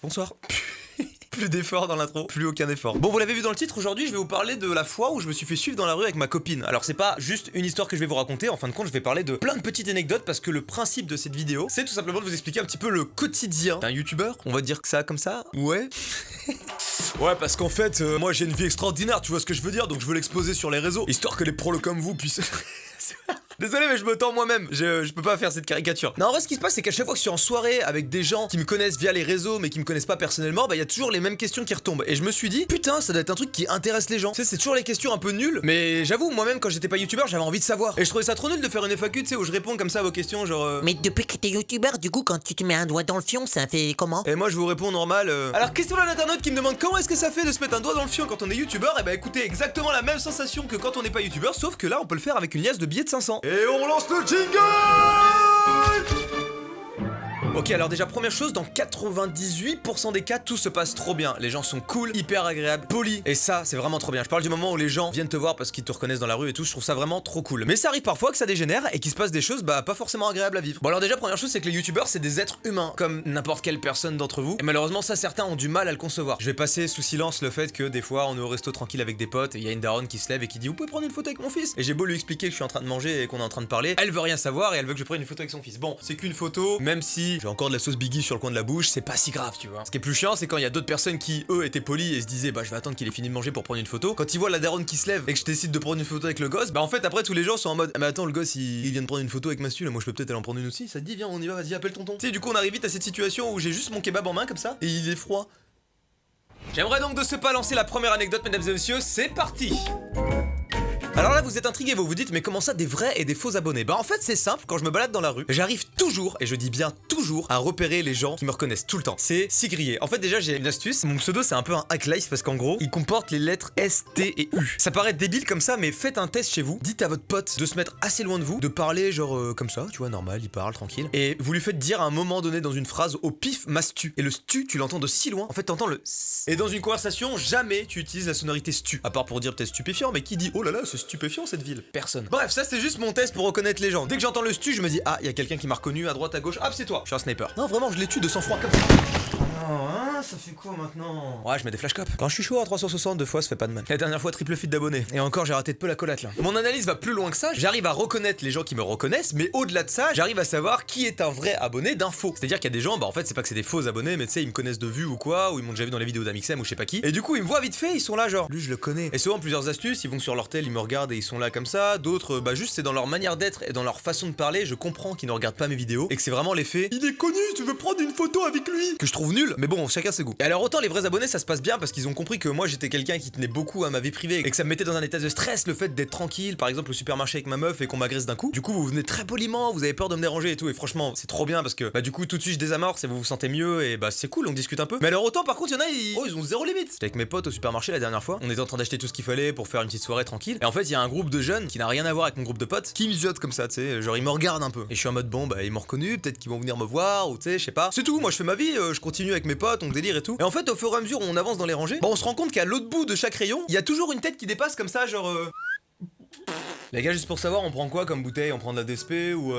Bonsoir. Plus d'efforts dans l'intro, plus aucun effort. Bon, vous l'avez vu dans le titre, aujourd'hui je vais vous parler de la fois où je me suis fait suivre dans la rue avec ma copine. Alors c'est pas juste une histoire que je vais vous raconter, en fin de compte je vais parler de plein de petites anecdotes parce que le principe de cette vidéo, c'est tout simplement de vous expliquer un petit peu le quotidien d'un youtubeur. On va dire que ça comme ça. Ouais. Ouais, parce qu'en fait, moi j'ai une vie extraordinaire, tu vois ce que je veux dire, donc je veux l'exposer sur les réseaux, histoire que les prolos comme vous puissent... Désolé mais je me tends moi-même, je peux pas faire cette caricature. Non, en vrai ce qui se passe c'est qu'à chaque fois que je suis en soirée avec des gens qui me connaissent via les réseaux mais qui me connaissent pas personnellement, bah y a toujours les mêmes questions qui retombent. Et je me suis dit, putain ça doit être un truc qui intéresse les gens. Tu sais, c'est toujours les questions un peu nulles, mais j'avoue moi-même quand j'étais pas youtubeur j'avais envie de savoir. Et je trouvais ça trop nul de faire une FAQ, tu sais, où je réponds comme ça à vos questions genre... Mais depuis que t'es youtubeur, du coup quand tu te mets un doigt dans le fion, ça fait comment? Et moi je vous réponds normal. Alors question d'un internaute qui me demande comment est-ce que ça fait de se mettre un doigt dans le fion quand on est youtubeur. Et bah écoutez, exactement la même sensation que quand on n'est pas youtubeur, sauf que là on peut le faire avec une liasse de billets de 500. Et on lance le jingle! Ok, alors déjà première chose, dans 98% des cas, tout se passe trop bien. Les gens sont cool, hyper agréables, polis, et ça, c'est vraiment trop bien. Je parle du moment où les gens viennent te voir parce qu'ils te reconnaissent dans la rue et tout, je trouve ça vraiment trop cool. Mais ça arrive parfois que ça dégénère et qu'il se passe des choses, bah, pas forcément agréables à vivre. Bon alors déjà, première chose, c'est que les youtubeurs, c'est des êtres humains, comme n'importe quelle personne d'entre vous. Et malheureusement, ça, certains ont du mal à le concevoir. Je vais passer sous silence le fait que des fois, on est au resto tranquille avec des potes, et il y a une daronne qui se lève et qui dit, vous pouvez prendre une photo avec mon fils? Et j'ai beau lui expliquer que je suis en train de manger et qu'on est en train de parler, elle veut rien savoir et elle veut que je prenne une photo avec son fils. Bon, c'est qu'une photo, même si j'ai encore de la sauce Biggie sur le coin de la bouche, c'est pas si grave, tu vois. Ce qui est plus chiant, c'est quand il y a d'autres personnes qui, eux, étaient polis et se disaient, bah je vais attendre qu'il ait fini de manger pour prendre une photo. Quand ils voient la daronne qui se lève et que je décide de prendre une photo avec le gosse, bah en fait après tous les gens sont en mode, ah, mais attends, le gosse il vient de prendre une photo avec Mastu, là moi je peux peut-être aller en prendre une aussi. Ça te dit, viens, on y va, vas-y, appelle tonton. Tu sais, du coup on arrive vite à cette situation où j'ai juste mon kebab en main comme ça et il est froid. J'aimerais donc de ce pas lancer la première anecdote, mesdames et messieurs, c'est parti. Alors là vous êtes intrigués, vous vous dites mais comment ça des vrais et des faux abonnés? Bah en fait c'est simple, quand je me balade dans la rue, j'arrive toujours, et je dis bien toujours, à repérer les gens qui me reconnaissent tout le temps. C'est si grillé. En fait déjà j'ai une astuce, mon pseudo c'est un peu un hack life parce qu'en gros il comporte les lettres S, T et U. Ça paraît débile comme ça mais faites un test chez vous, dites à votre pote de se mettre assez loin de vous, de parler genre comme ça, tu vois, normal, il parle tranquille, et vous lui faites dire à un moment donné dans une phrase au pif Mastu. Et le stu tu l'entends de si loin, en fait t'entends le S. Et dans une conversation jamais tu utilises la sonorité stu, à part pour dire peut-être stupéfiant, mais qui dit oh là là c'est stupéfiant cette ville? Personne. Bref, ça c'est juste mon test pour reconnaître les gens. Dès que j'entends le stu, je me dis ah, il y a quelqu'un qui m'a reconnu à droite à gauche. Ah, c'est toi. Je suis un sniper. Non, vraiment, je les tue de sang-froid comme ça. Oh, hein, ça fait quoi maintenant? Ouais, je mets des flashcopes. Quand je suis chaud à 360, deux fois, ça fait pas de mal. La dernière fois, triple feed d'abonnés. Et encore, j'ai raté de peu la collate là. Mon analyse va plus loin que ça. J'arrive à reconnaître les gens qui me reconnaissent, mais au-delà de ça, j'arrive à savoir qui est un vrai abonné d'un faux. C'est-à-dire qu'il y a des gens, bah en fait, c'est pas que c'est des faux abonnés, mais tu sais, ils me connaissent de vue ou quoi, ou ils m'ont déjà vu dans les vidéos d'Amixem ou je sais pas qui. Et du coup, ils me voient vite fait, ils sont là genre, lui je le connais. Et souvent, plusieurs astuces, ils vont sur leur tel, ils me regardent et ils sont là comme ça. D'autres, bah juste c'est dans leur manière d'être et dans leur façon de parler, je comprends qu'ils ne regardent pas mes vidéos et que c'est vraiment l'effet il est connu, tu veux prendre une photo avec lui, que je trouve nul, mais bon, chacun ses goûts. Et alors autant les vrais abonnés ça se passe bien parce qu'ils ont compris que moi j'étais quelqu'un qui tenait beaucoup à ma vie privée et que ça me mettait dans un état de stress le fait d'être tranquille, par exemple au supermarché avec ma meuf et qu'on m'agresse d'un coup. Du coup vous venez très poliment, vous avez peur de me déranger et tout, et franchement c'est trop bien parce que bah du coup tout de suite je désamorce et vous vous sentez mieux et bah c'est cool, on discute un peu. Mais alors autant par contre il y en a ils ont zéro limite. J'étais avec mes potes au supermarché la dernière fois, on était en train d'acheter tout ce qu'il fallait pour faire une petite soirée tranquille, et en fait il y a un groupe de jeunes qui n'a rien à voir avec mon groupe de potes qui me ziotent comme ça, tu sais, genre ils me regardent un peu et je suis en mode bon bah ils m'ont reconnu, peut-être qu'ils vont venir me voir ou tu sais, je sais pas. C'est tout, moi je fais ma vie, je continue avec mes potes, on délire et tout. Et en fait au fur et à mesure où on avance dans les rangées, bah on se rend compte qu'à l'autre bout de chaque rayon, il y a toujours une tête qui dépasse comme ça genre Les gars, juste pour savoir, on prend quoi comme bouteille? On prend de la DSP ou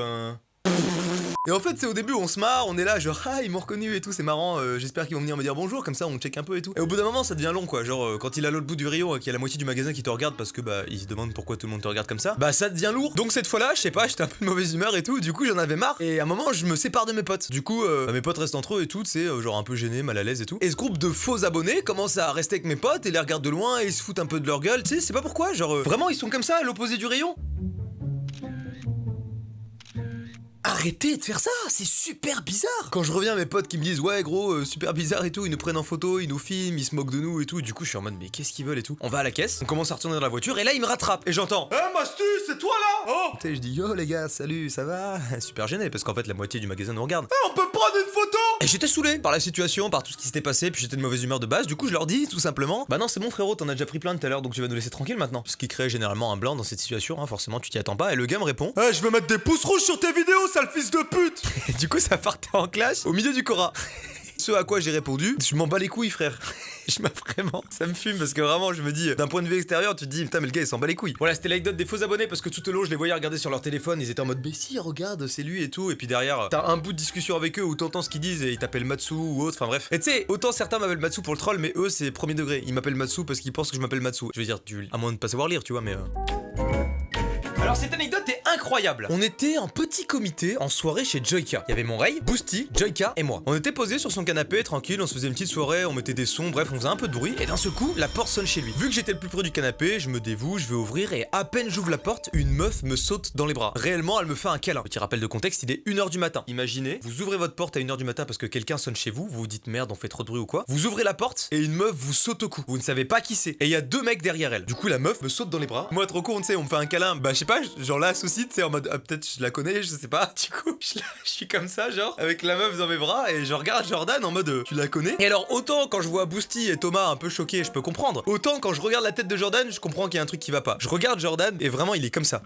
Et en fait c'est au début on se marre, on est là genre ah ils m'ont reconnu et tout, c'est marrant, j'espère qu'ils vont venir me dire bonjour, comme ça on check un peu et tout. Et au bout d'un moment ça devient long quoi, genre quand il est à l'autre bout du rayon, qu'il y a la moitié du magasin qui te regarde parce que bah il se demande pourquoi tout le monde te regarde comme ça, bah ça devient lourd. Donc cette fois là, je sais pas, j'étais un peu de mauvaise humeur et tout, du coup j'en avais marre et à un moment je me sépare de mes potes. Du coup bah, mes potes restent entre eux et tout, c'est genre un peu gêné, mal à l'aise et tout. Et ce groupe de faux abonnés commence à rester avec mes potes et les regarde de loin et ils se foutent un peu de leur gueule, tu sais, c'est pas pourquoi, genre vraiment ils sont comme ça à l'opposé du rayon. Arrêtez de faire ça, c'est super bizarre. Quand je reviens, mes potes qui me disent ouais gros, super bizarre et tout, ils nous prennent en photo, ils nous filment, ils se moquent de nous et tout. Du coup je suis en mode mais qu'est-ce qu'ils veulent et tout. On va à la caisse, on commence à retourner dans la voiture et là ils me rattrapent et j'entends Mastu, c'est toi là? Oh. Tu sais, je dis yo les gars, salut, ça va? Super gêné parce qu'en fait la moitié du magasin nous regarde. On peut prendre une photo? Et j'étais saoulé par la situation, par tout ce qui s'était passé, puis j'étais de mauvaise humeur de base. Du coup je leur dis tout simplement bah non c'est bon frérot, t'en as déjà pris plein tout à l'heure donc tu vas nous laisser tranquille maintenant. Ce qui crée généralement un blanc dans cette situation, hein, forcément tu t'y attends pas. Et le gars me répond je veux mettre des pouces rouges sur tes vidéos, sale fils de pute. Et du coup ça partait en clash au milieu du Cora. Ce à quoi j'ai répondu je m'en bats les couilles frère. Vraiment, ça me fume parce que vraiment, je me dis, d'un point de vue extérieur, tu te dis, putain, mais le gars il s'en bat les couilles. Voilà, c'était l'anecdote des faux abonnés parce que tout au long, je les voyais regarder sur leur téléphone, ils étaient en mode, mais si, regarde, c'est lui et tout. Et puis derrière, t'as un bout de discussion avec eux où t'entends ce qu'ils disent et ils t'appellent Matsu ou autre, enfin bref. Et tu sais, autant certains m'appellent Matsu pour le troll, mais eux, c'est premier degré. Ils m'appellent Matsu parce qu'ils pensent que je m'appelle Matsu. Je veux dire, à moins de pas savoir lire, tu vois, mais. Alors cette anecdote est incroyable. On était en petit comité en soirée chez Joyka. Il y avait mon Ray, Boosty, Joyka et moi. On était posés sur son canapé tranquille, on se faisait une petite soirée, on mettait des sons, bref on faisait un peu de bruit. Et d'un seul coup, la porte sonne chez lui. Vu que j'étais le plus près du canapé, je me dévoue, je vais ouvrir et à peine j'ouvre la porte, une meuf me saute dans les bras. Réellement, elle me fait un câlin. Petit rappel de contexte, il est 1h du matin. Imaginez, vous ouvrez votre porte à 1h du matin parce que quelqu'un sonne chez vous, vous vous dites merde, on fait trop de bruit ou quoi. Vous ouvrez la porte et une meuf vous saute au cou. Vous ne savez pas qui c'est. Et il y a 2 mecs derrière elle. Du coup, la meuf me saute dans les bras. Moi trop con, tu sais, on me fait un câlin. Bah je sais pas, genre là souci, tu sais, en mode ah, peut-être je la connais, je sais pas. Du coup, je suis comme ça, genre, avec la meuf dans mes bras et je regarde Jordan en mode tu la connais. Et alors, autant quand je vois Boosty et Thomas un peu choqués, je peux comprendre. Autant quand je regarde la tête de Jordan, je comprends qu'il y a un truc qui va pas. Je regarde Jordan et vraiment, il est comme ça.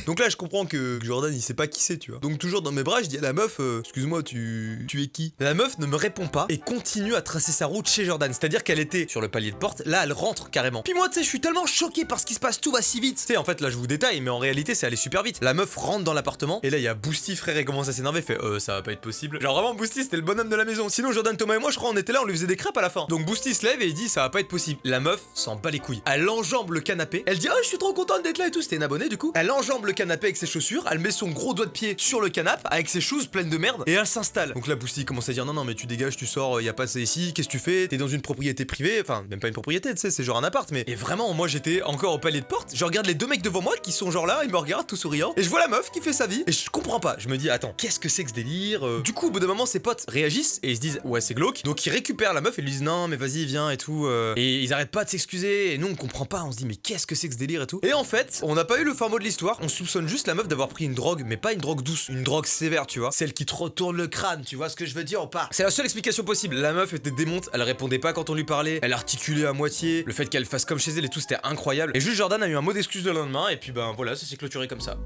Donc là, je comprends que Jordan, il sait pas qui c'est, tu vois. Donc toujours dans mes bras, je dis à la meuf, excuse-moi, tu es qui? La meuf ne me répond pas et continue à tracer sa route chez Jordan. C'est-à-dire qu'elle était sur le palier de porte, là, elle rentre carrément. Puis moi, tu sais, je suis tellement choqué par ce qui se passe, tout va si vite. Tu sais, en fait, là, je vous détaille, mais en réalité, c'est allé super vite. La meuf rentre dans l'appartement et là, il y a Boosty, frère, et commence à s'énerver, fait, ça va pas être possible. Genre vraiment, Boosty, c'était le bonhomme de la maison. Sinon, Jordan, Thomas et moi, je crois, on était là, on lui faisait des crêpes à la fin. Donc Boosty se lève et il dit, ça va pas être possible. La meuf s'en bat les couilles. Elle enjambe le canapé. Elle dit, oh, je suis trop contente d'être là et tout. C'était une abonnée, du coup. Elle enjambe le canapé avec ses chaussures. Elle met son gros doigt de pied sur le canapé avec ses choses pleines de merde et elle s'installe. Donc là, Boosty commence à dire non mais tu dégages, tu sors, y a pas ça ici, qu'est-ce que tu fais? T'es dans une propriété privée, enfin même pas une propriété, tu sais, c'est genre un appart, mais. Et vraiment, moi j'étais encore au palier de porte, je regarde les 2 mecs devant moi qui sont genre là, ils me regardent tout souriant et je vois la meuf qui fait sa vie et je comprends pas. Je me dis attends, qu'est-ce que c'est que ce délire? Du coup, au bout d'un moment, ses potes réagissent et ils se disent ouais, c'est glauque. Donc ils récupèrent la meuf et lui disent non mais vas-y viens et tout et ils arrêtent pas de s'excuser et nous on comprend pas, on se dit mais qu'est-ce que c'est que ce délire et tout. Et en fait, on n'a pas eu le fin mot de l'histoire, on soupçonne juste la meuf d'avoir pris une drogue, mais pas une drogue douce, une drogue sévère, tu vois, celle qui te retourne le crâne, tu vois ce que je veux dire ou pas? C'est la seule explication possible. La meuf était démonte, elle répondait pas quand on lui parlait, elle articulait à moitié, le fait qu'elle fasse comme chez elle et tout, c'était incroyable. Et juste Jordan a eu un mot d'excuse le lendemain et puis ben voilà, ça s'est clôturé comme ça.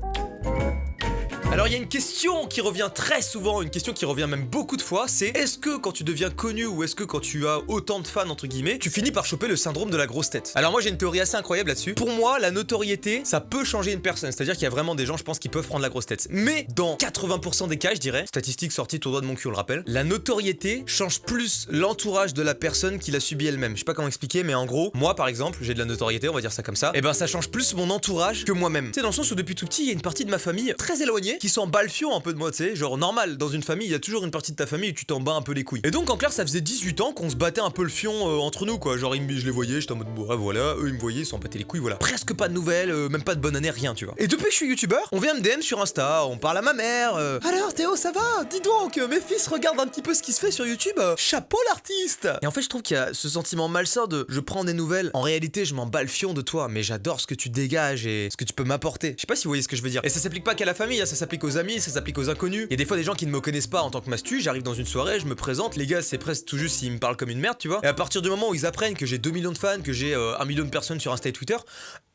Alors il y a une question qui revient très souvent, une question qui revient même beaucoup de fois, c'est est-ce que quand tu deviens connu ou est-ce que quand tu as autant de fans entre guillemets, tu finis par choper le syndrome de la grosse tête? Alors moi j'ai une théorie assez incroyable là-dessus. Pour moi, la notoriété, ça peut changer une personne, c'est-à-dire qu'il y a vraiment des gens, je pense, qui peuvent prendre la grosse tête. Mais dans 80% des cas, je dirais, statistique sortie tout droit de mon cul, on le rappelle, la notoriété change plus l'entourage de la personne qui l'a subi elle-même. Je sais pas comment expliquer, mais en gros, moi par exemple, j'ai de la notoriété, on va dire ça comme ça, et ben ça change plus mon entourage que moi-même. Tu sais, dans le sens où depuis tout petit, il y a une partie de ma famille très éloignée qui s'en bat le fion un peu de moi, tu sais, genre normal, dans une famille, il y a toujours une partie de ta famille où tu t'en bats un peu les couilles. Et donc en clair, ça faisait 18 ans qu'on se battait un peu le fion entre nous, quoi. Genre je les voyais, j'étais en mode bon, voilà, eux ils me voyaient, ils s'en battaient les couilles, voilà. Presque pas de nouvelles, même pas de bonne année, rien, tu vois. Et depuis que je suis youtubeur, on vient me DM sur Insta, on parle à ma mère. Alors Théo, ça va? Dis donc, mes fils regardent un petit peu ce qui se fait sur YouTube. Chapeau l'artiste. Et en fait, je trouve qu'il y a ce sentiment malsain de je prends des nouvelles. En réalité, je m'en bats le fion de toi, mais j'adore ce que tu dégages et ce que tu peux m'apporter. Je sais pas si vous voyez ce que je veux dire. Et ça s'applique pas qu'à la famille, ça s'applique aux amis, ça s'applique aux inconnus. Il y a des fois des gens qui ne me connaissent pas en tant que mastu, j'arrive dans une soirée, je me présente, les gars, c'est presque tout juste s'ils me parlent comme une merde, tu vois. Et à partir du moment où ils apprennent que j'ai 2 millions de fans, que j'ai 1 million de personnes sur Insta et Twitter,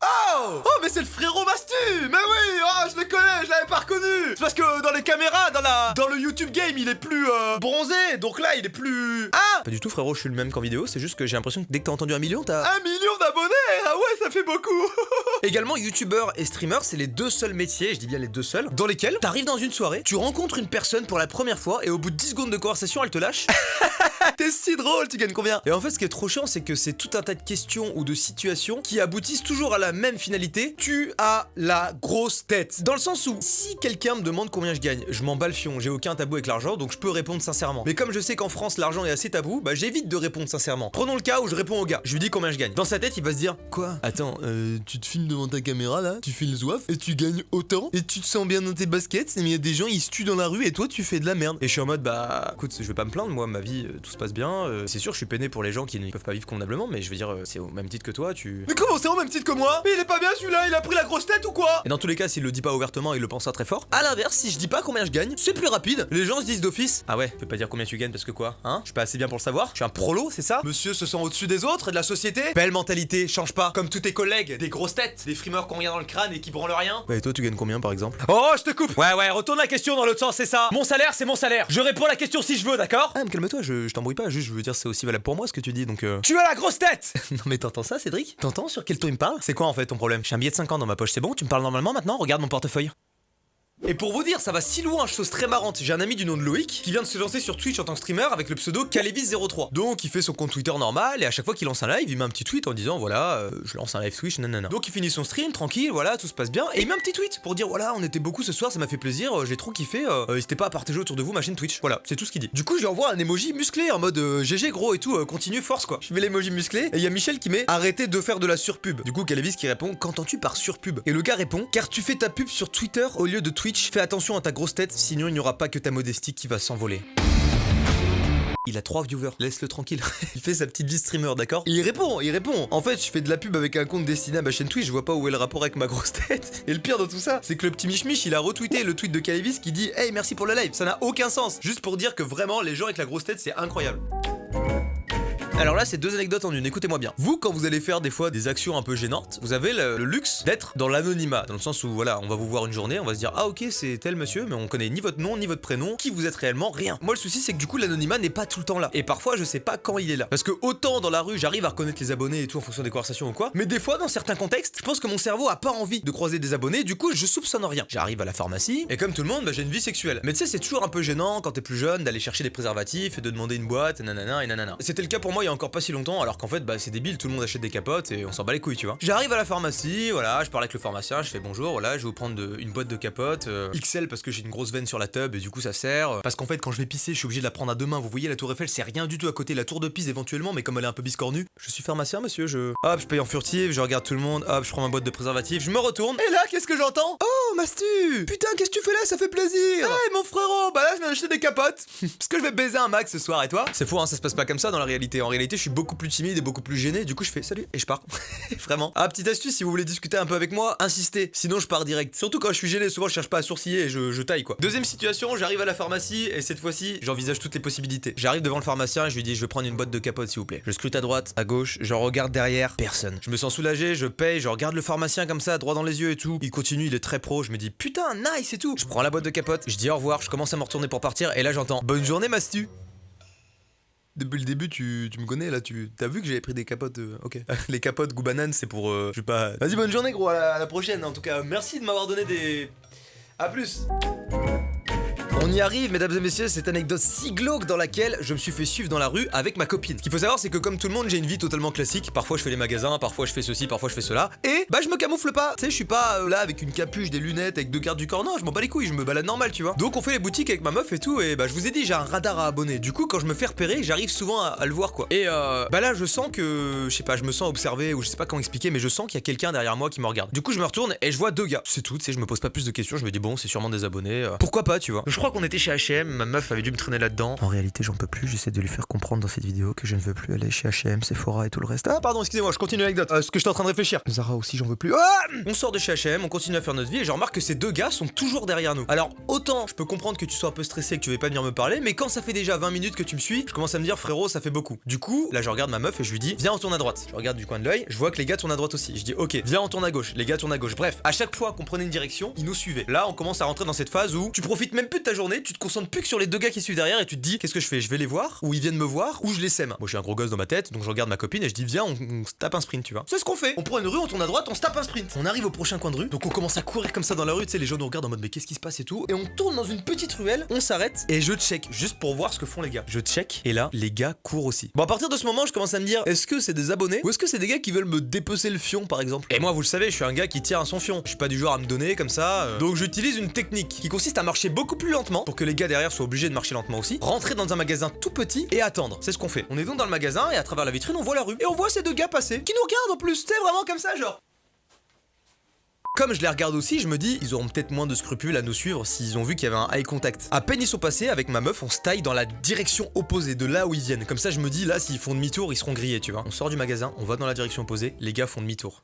oh mais c'est le frérot Mastu. Mais oui, oh, je le connais, je l'avais pas reconnu. C'est parce que dans les caméras, dans le YouTube game, il est plus bronzé, donc là il est plus. Ah pas du tout frérot, je suis le même qu'en vidéo, c'est juste que j'ai l'impression que dès que t'as entendu 1 million, t'as 1 million d'abonnés. Ah ouais, ça fait beaucoup. Également, youtubeur et streamer, c'est les 2 seuls métiers, je dis bien les 2 seuls, dans lesquels t'arrives dans une soirée, tu rencontres une personne pour la première fois et au bout de 10 secondes de conversation, elle te lâche. T'es si drôle, tu gagnes combien? Et en fait, ce qui est trop chiant, c'est que c'est tout un tas de questions ou de situations qui aboutissent toujours à la même finalité. Tu as la grosse tête. Dans le sens où, si quelqu'un me demande combien je gagne, je m'en bats le fion, j'ai aucun tabou avec l'argent, donc je peux répondre sincèrement. Mais comme je sais qu'en France, l'argent est assez tabou, bah j'évite de répondre sincèrement. Prenons le cas où je réponds au gars, je lui dis combien je gagne. Dans sa tête, il va se dire, quoi? Attends, tu te filmes devant ta caméra là, tu fais le zouaf, et tu gagnes autant, et tu te sens bien dans tes baskets, mais il y a des gens, ils se tuent dans la rue, et toi, tu fais de la merde. Et je suis en mode, bah, écoute, je vais pas me plaindre, moi, ma vie, tout se passe bien. C'est sûr, je suis peiné pour les gens qui ne peuvent pas vivre convenablement, mais je veux dire, c'est au même titre que toi, tu. Mais comment c'est au même titre que moi? Mais il est pas bien celui-là, il a pris la grosse tête ou quoi? Et dans tous les cas, s'il le dit pas ouvertement, il le pense très fort. À l'inverse, si je dis pas combien je gagne, c'est plus rapide. Les gens se disent d'office, ah ouais, tu peux pas dire combien tu gagnes parce que quoi? Hein? Je suis pas assez bien pour le savoir? Je suis un prolo, c'est ça? Monsieur se sent au-dessus des autres et de la société? Belle mentalité, change pas. Comme tous tes collègues, des grosses têtes, des frimeurs qui ont rien dans le crâne et qui branlent rien. Bah et toi, tu gagnes combien par exemple? Oh, je te coupe! Ouais, retourne la question dans l'autre sens, c'est ça. Mon salaire, c'est mon salaire. Je réponds à la question si je veux, d'accord? Ah, mais calme-toi, je t'en t'embrouille pas, juste je veux dire c'est aussi valable pour moi ce que tu dis donc Tu as la grosse tête. Non mais t'entends ça Cédric? T'entends sur quel ton il me parle? C'est quoi en fait ton problème? J'ai un billet de 50 dans ma poche, c'est bon? Tu me parles normalement maintenant? Regarde mon portefeuille. Et pour vous dire, ça va si loin, chose très marrante. J'ai un ami du nom de Loïc qui vient de se lancer sur Twitch en tant que streamer avec le pseudo Calevis03. Donc il fait son compte Twitter normal et à chaque fois qu'il lance un live, il met un petit tweet en disant voilà, je lance un live Twitch, nanana. Donc il finit son stream tranquille, voilà, tout se passe bien et il met un petit tweet pour dire voilà, on était beaucoup ce soir, ça m'a fait plaisir, j'ai trop kiffé, n'hésitez pas à partager autour de vous ma chaîne Twitch. Voilà, c'est tout ce qu'il dit. Du coup, je lui envoie un emoji musclé en mode GG gros et tout, continue force quoi. Je mets l'emoji musclé et il y a Michel qui met arrêtez de faire de la surpub. Du coup, Calevis qui répond qu'entends-tu par surpub? Et le gars répond car tu fais ta pub sur Twitter au lieu de Twitch, fais attention à ta grosse tête, sinon il n'y aura pas que ta modestie qui va s'envoler. Il a 3 viewers, laisse-le tranquille. Il fait sa petite vie streamer, d'accord? Il répond. En fait, je fais de la pub avec un compte destiné à ma chaîne Twitch, je vois pas où est le rapport avec ma grosse tête. Et le pire de tout ça, c'est que le petit Mich il a retweeté le tweet de Calevis qui dit hey, merci pour le live. Ça n'a aucun sens. Juste pour dire que vraiment, les gens avec la grosse tête, c'est incroyable. Alors là, c'est 2 anecdotes en une, écoutez-moi bien. Vous, quand vous allez faire des fois des actions un peu gênantes, vous avez le luxe d'être dans l'anonymat, dans le sens où voilà, on va vous voir une journée, on va se dire ah ok c'est tel monsieur, mais on connaît ni votre nom, ni votre prénom, qui vous êtes réellement, rien. Moi le souci c'est que du coup l'anonymat n'est pas tout le temps là. Et parfois je sais pas quand il est là. Parce que autant dans la rue j'arrive à reconnaître les abonnés et tout en fonction des conversations ou quoi, mais des fois dans certains contextes, je pense que mon cerveau a pas envie de croiser des abonnés, du coup je soupçonne rien. J'arrive à la pharmacie, et comme tout le monde, bah, j'ai une vie sexuelle. Mais tu sais, c'est toujours un peu gênant quand t'es plus jeune d'aller chercher des préservatifs et de demander une boîte, nanana et nanana. C'était le cas pour moi il y a encore pas si longtemps. Alors qu'en fait bah c'est débile, tout le monde achète des capotes et on s'en bat les couilles tu vois. J'arrive à la pharmacie, voilà, je parle avec le pharmacien, je fais bonjour, voilà, je vais vous prendre une boîte de capotes XL parce que j'ai une grosse veine sur la tub et du coup ça sert. Parce qu'en fait quand je vais pisser je suis obligé de la prendre à 2 mains, vous voyez la tour Eiffel c'est rien du tout à côté, la tour de Pise éventuellement mais comme elle est un peu biscornue. Je suis pharmacien monsieur, hop je paye en furtive, je regarde tout le monde, hop je prends ma boîte de préservatifs, je me retourne et là qu'est-ce que j'entends? Oh Mastu, putain qu'est-ce que tu fais là, ça fait plaisir. Hey mon frérot, bah là je viens d'acheter des capotes parce que je vais baiser un max ce soir et toi? C'est faux hein, ça se passe pas comme ça dans la réalité. En réalité je suis beaucoup plus timide et beaucoup plus gêné, du coup je fais salut et je pars. Vraiment. Ah petite astuce, si vous voulez discuter un peu avec moi, insistez, sinon je pars direct. Surtout quand je suis gêné, souvent je cherche pas à sourciller et je taille quoi. Deuxième situation, j'arrive à la pharmacie et cette fois-ci j'envisage toutes les possibilités. J'arrive devant le pharmacien et je lui dis je veux prendre une boîte de capote s'il vous plaît. Je scrute à droite, à gauche, je regarde derrière, personne. Je me sens soulagé, je paye, je regarde le pharmacien comme ça, droit dans les yeux et tout. Il continue, il est très pro, je me dis putain nice et tout. Je prends la boîte de capote, je dis au revoir, je commence à me retourner pour partir et là j'entends bonne journée Mastu. Depuis le début, tu me connais là, t'as vu que j'avais pris des capotes, ok. Les capotes goût banane, c'est pour, je sais pas. Vas-y, bonne journée gros, à la prochaine. En tout cas, merci de m'avoir donné des. A plus. On y arrive, mesdames et messieurs, cette anecdote si glauque dans laquelle je me suis fait suivre dans la rue avec ma copine. Ce qu'il faut savoir, c'est que comme tout le monde, j'ai une vie totalement classique. Parfois, je fais les magasins, parfois, je fais ceci, parfois, je fais cela. Et bah, je me camoufle pas. Tu sais, je suis pas là avec une capuche, des lunettes, avec 2 cartes du corps. Non, je m'en bats les couilles, je me balade normal, tu vois. Donc, on fait les boutiques avec ma meuf et tout. Et bah, je vous ai dit, j'ai un radar à abonner. Du coup, quand je me fais repérer, j'arrive souvent à le voir, quoi. Et bah là, je sens que, je sais pas, je me sens observé ou je sais pas comment expliquer, mais je sens qu'il y a quelqu'un derrière moi qui me regarde. Du coup, je me retourne et je vois 2 gars. C'est tout, tu sais, je me pose pas plus de questions. Je me dis, bon, c'est sûrement des abonnés. Pourquoi pas, tu vois. Je crois qu'on était chez H&M. Ma meuf avait dû me traîner là-dedans. En réalité, j'en peux plus. J'essaie de lui faire comprendre dans cette vidéo que je ne veux plus aller chez H&M, Sephora et tout le reste. Ah, pardon, excusez-moi, je continue l'anecdote. Ce que j'étais en train de réfléchir. Zara aussi, j'en veux plus. Ah, on sort de chez H&M, on continue à faire notre vie et je remarque que ces 2 gars sont toujours derrière nous. Alors, autant je peux comprendre que tu sois un peu stressé et que tu veux pas venir me parler, mais quand ça fait déjà 20 minutes que tu me suis, je commence à me dire frérot, ça fait beaucoup. Du coup, là, je regarde ma meuf et je lui dis viens, on tourne à droite. Je regarde du coin de l'œil, je vois que les gars tournent à droite aussi. Je dis ok, viens, on tourne à gauche. Les gars tournent à gauche. Bref, à chaque fois qu'on prenait une direction, ils nous suivaient. Là, on commence à rentrer dans cette phase où tu profites même plus de ta journée, tu te concentres plus que sur les 2 gars qui suivent derrière et tu te dis qu'est-ce que je fais, je vais les voir ou ils viennent me voir ou je les sème. Moi je suis un gros gosse dans ma tête donc je regarde ma copine et je dis viens on se tape un sprint tu vois. C'est ce qu'on fait. On prend une rue, on tourne à droite, on se tape un sprint. On arrive au prochain coin de rue donc on commence à courir comme ça dans la rue, tu sais les gens nous regardent en mode mais qu'est-ce qui se passe et tout et on tourne dans une petite ruelle, on s'arrête et je check juste pour voir ce que font les gars. Je check et là les gars courent aussi. Bon à partir de ce moment je commence à me dire est-ce que c'est des abonnés ou est-ce que c'est des gars qui veulent me dépecer le fion par exemple. Et moi vous le savez je suis un gars qui tient à son fion. Je suis pas du genre à me donner comme ça donc j'utilise une technique qui consiste à marcher beaucoup plus lentement pour que les gars derrière soient obligés de marcher lentement aussi. Rentrer dans un magasin tout petit et attendre. C'est ce qu'on fait. On est donc dans le magasin et à travers la vitrine on voit la rue et on voit ces 2 gars passer qui nous regardent en plus, c'est vraiment comme ça genre. Comme je les regarde aussi, je me dis, ils auront peut-être moins de scrupules à nous suivre s'ils ont vu qu'il y avait un eye contact. À peine ils sont passés, avec ma meuf, on se taille dans la direction opposée de là où ils viennent. Comme ça, je me dis, là, s'ils font demi-tour, ils seront grillés, tu vois. On sort du magasin, on va dans la direction opposée, les gars font demi-tour.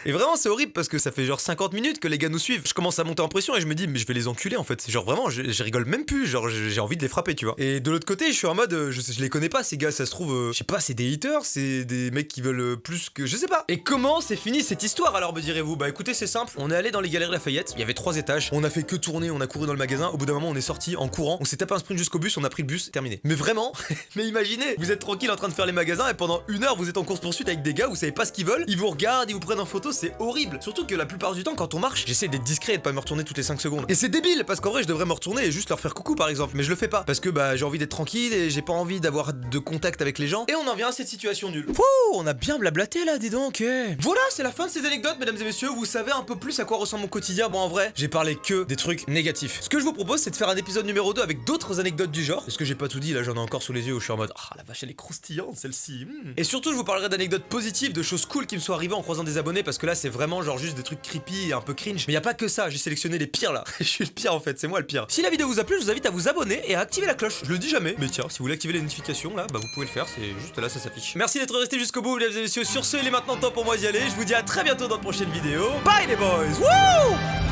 Et vraiment c'est horrible parce que ça fait genre 50 minutes que les gars nous suivent. Je commence à monter en pression et je me dis mais je vais les enculer en fait. Genre vraiment je rigole même plus, genre j'ai envie de les frapper tu vois. Et de l'autre côté je suis en mode je les connais pas ces gars, ça se trouve je sais pas, c'est des haters, c'est des mecs qui veulent plus que je sais pas. Et comment c'est fini cette histoire alors me direz-vous? Bah écoutez c'est simple, on est allé dans les Galeries Lafayette, il y avait 3 étages, on a fait que tourner, on a couru dans le magasin, au bout d'un moment on est sorti en courant, on s'est tapé un sprint jusqu'au bus, on a pris le bus, terminé. Mais vraiment, mais imaginez, vous êtes tranquille en train de faire les magasins et pendant 1 heure vous êtes en course poursuite avec des gars, vous savez pas ce qu'ils veulent, ils vous regardent, ils vous prennent en photo, c'est horrible. Surtout que la plupart du temps quand on marche, j'essaie d'être discret et de pas me retourner toutes les 5 secondes. Et c'est débile parce qu'en vrai je devrais me retourner et juste leur faire coucou par exemple, mais je le fais pas parce que bah j'ai envie d'être tranquille et j'ai pas envie d'avoir de contact avec les gens. Et on en vient à cette situation nulle. Fouh, on a bien blablaté là, dis donc. Voilà, c'est la fin de ces anecdotes mesdames et messieurs, vous savez un peu plus à quoi ressemble mon quotidien. Bon en vrai, j'ai parlé que des trucs négatifs. Ce que je vous propose c'est de faire un épisode numéro 2 avec d'autres anecdotes du genre. Est-ce que j'ai pas tout dit là, j'en ai encore sous les yeux où je suis en mode ah la vache elle est croustillante celle-ci. Et surtout je vous parlerai d'anecdotes positives, de choses cool qui me sont arrivées en croisant des abonnés parce que là c'est vraiment genre juste des trucs creepy et un peu cringe. Mais y a pas que ça, j'ai sélectionné les pires là. Je suis le pire en fait, c'est moi le pire. Si la vidéo vous a plu, je vous invite à vous abonner et à activer la cloche. Je le dis jamais, mais tiens, si vous voulez activer les notifications là, bah vous pouvez le faire, c'est juste là ça s'affiche. Merci d'être resté jusqu'au bout mesdames et messieurs. Sur ce, il est maintenant temps pour moi d'y aller. Je vous dis à très bientôt dans de prochaines vidéos. Bye les boys. Wouh!